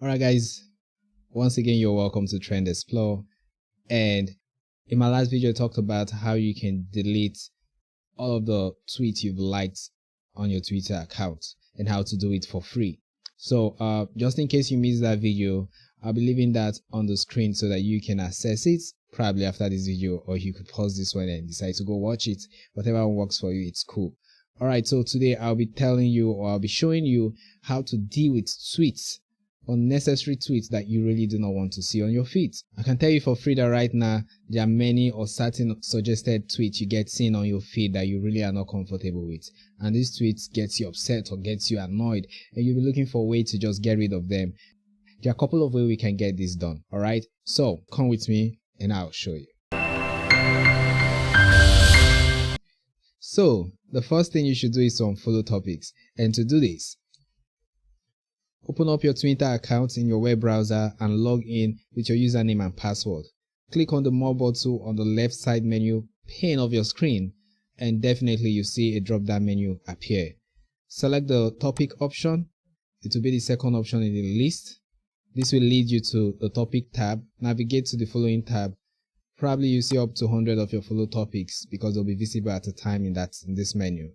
Alright guys, once again you're welcome to Trend Explore, and in my last video I talked about how you can delete all of the tweets you've liked on your Twitter account and how to do it for free. So just in case you missed that video, I'll be leaving that on the screen so that you can access it probably after this video, or you could pause this one and decide to go watch it. Whatever works for you, it's cool. Alright, so today I'll be telling you, or I'll be showing you how to deal with tweets, unnecessary tweets that you really do not want to see on your feed. I can tell you for free that right now there are many or certain suggested tweets you get seen on your feed that you really are not comfortable with, and these tweets gets you upset or gets you annoyed, and you'll be looking for a way to just get rid of them. There are a couple of ways we can get this done. Alright, so come with me and I'll show you. So the first thing you should do is to unfollow topics, and to do this, open up your Twitter account in your web browser and log in with your username and password. Click on the More button on the left side menu pane of your screen, and definitely you see a drop down menu appear. Select the topic option. It will be the second option in the list. This will lead you to the topic tab. Navigate to the following tab. Probably you see up to 100 of your follow topics because they'll be visible at a time in this menu.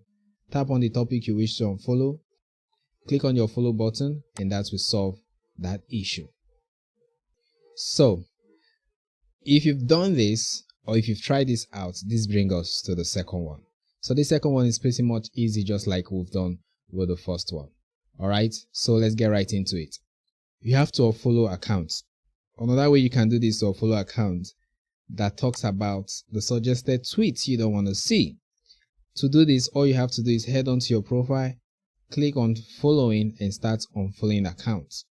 Tap on the topic you wish to unfollow. Click on your follow button, and that will solve that issue. So if you've done this, or if you've tried this out, this brings us to the second one. So the second one is pretty much easy, just like we've done with the first one. Alright, so let's get right into it. You have to unfollow accounts. Another way you can do this is to unfollow accounts that talks about the suggested tweets you don't want to see. To do this, all you have to do is head onto your profile, click on following, and start unfollowing accounts.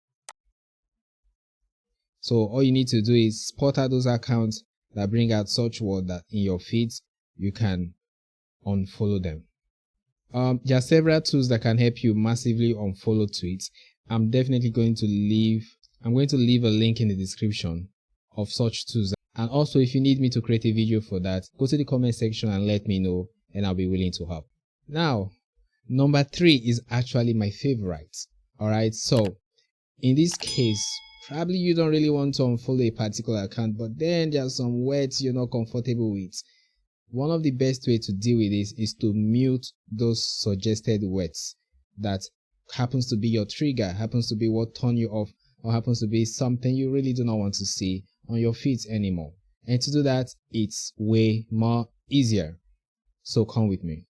So all you need to do is spot out those accounts that bring out such word that in your feeds you can unfollow them. There are several tools that can help you massively unfollow tweets. I'm going to leave a link in the description of such tools. And also, if you need me to create a video for that, go to the comment section and let me know, and I'll be willing to help. Now, number 3 is actually my favorite. Alright, so in this case, probably you don't really want to unfollow a particular account, but then there are some words you're not comfortable with. One of the best ways to deal with this is to mute those suggested words that happens to be your trigger, happens to be what turn you off, or happens to be something you really do not want to see on your feeds anymore. And to do that, it's way more easier. So come with me.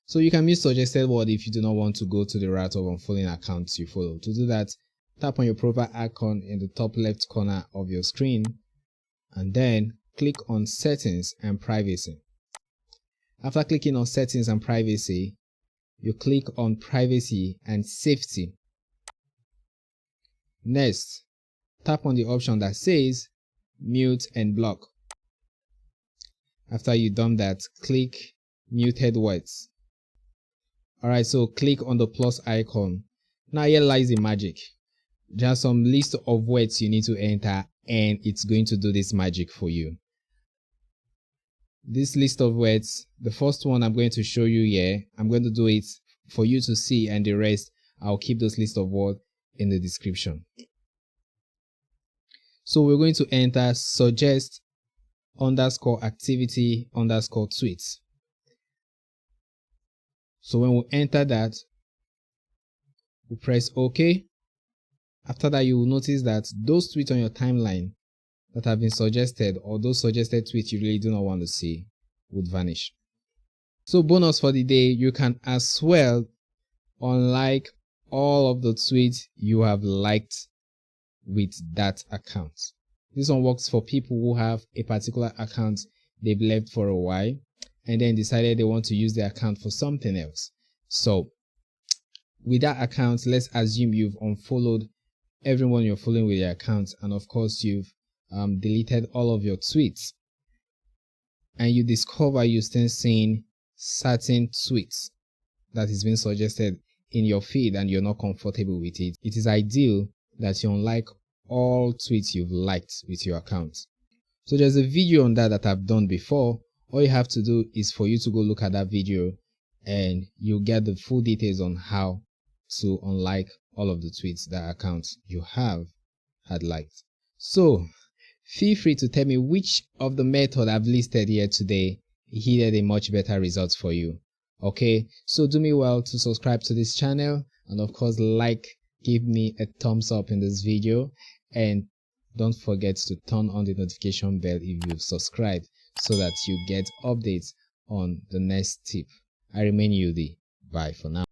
So you can mute suggested word if you do not want to go to the route of unfollowing accounts you follow. To do that, tap on your profile icon in the top left corner of your screen, and then click on Settings and Privacy. After clicking on Settings and Privacy, you click on Privacy and Safety. Next, tap on the option that says Mute and Block. After you've done that, click Muted Words. Alright, so click on the plus icon. Now here lies the magic. There are some list of words you need to enter, and it's going to do this magic for you. This list of words, the first one I'm going to show you here, I'm going to do it for you to see, and the rest I'll keep those list of words in the description. So we're going to enter suggest _ activity _ tweets. So when we enter that, we press OK. After that, you will notice that those tweets on your timeline that have been suggested, or those suggested tweets you really do not want to see, would vanish. So bonus for the day, you can as well unlike all of the tweets you have liked with that account. This one works for people who have a particular account they've left for a while and then decided they want to use their account for something else. So with that account, let's assume you've unfollowed everyone you're following with your account, and of course you've deleted all of your tweets, and you discover you're still seeing certain tweets that is being suggested in your feed and you're not comfortable with it. It is ideal that you unlike all tweets you've liked with your account. So there's a video on that I've done before. All you have to do is for you to go look at that video, and you'll get the full details on how to unlike all of the tweets that account you have had liked. So feel free to tell me which of the method I've listed here today yielded a much better result for you. Okay, so do me well to subscribe to this channel, and of course give me a thumbs up in this video, and don't forget to turn on the notification bell if you've subscribed so that you get updates on the next tip. I remain Yudee. Bye for now.